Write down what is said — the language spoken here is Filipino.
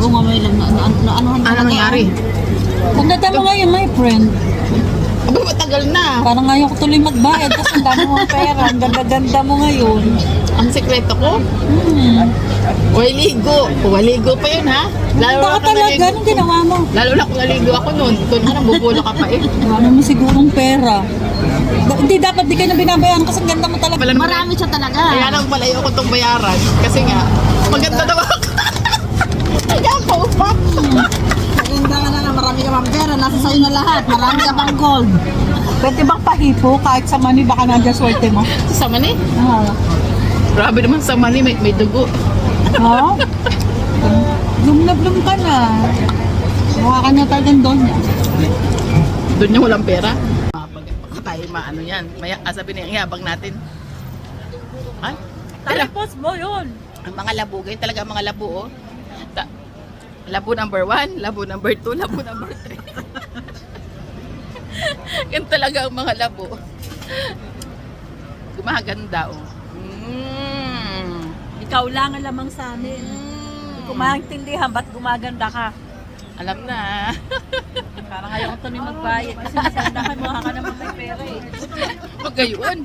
Oo nga, may lang ano Ano nangyari? Kung data mo ngayon, my friend, Aba, matagal na. parang ngayon ko tuloy magbayad kasi ang dami mong pera. Ang ganda-ganda mo ngayon. Ang sekreto ko, waligo pa yun ha. Lalo na Baka kung talaga, naligo. anong ginawa mo? Lalo na kung naligo ako noon. Kung ano, bubula ka pa eh. Marami mo sigurong pera. Hindi dapat di kayo na binabayaran kasi ang ganda mo talaga. Pala naman- Marami siya talaga. Kaya lang pala ko itong bayaran. Kasi nga, maganda daw ako. Kaya ako pa. Maganda ka na nga, marami ka pang pera. Nasa sa'yo na lahat. Marami ka pang gold. Pwede bang pahipo kahit sa money baka nandiyan swerte mo? Sa mani? Ah. Grabe naman sa mani, may dugo. Ha? Lumlab-lum ka na. Mukha ka na talagang doon. Doon niya walang pera. Pag tayo maano yan. Sabi niya, yabang natin. Ay, Tapos mo yun. ang mga labo, ganyan talaga ang mga labo, oh. Labo number 1, labo number 2, labo number 3. Yan talaga ang mga labo. Gumaganda, oh. Ikaw lang ang lamang sa amin. Hindi ko maintindihan ba't gumaganda ka. Alam na. Parang ayaw ko tuloy magbayad kasi masandahan mo ka naman may pera eh. Huwag gayon.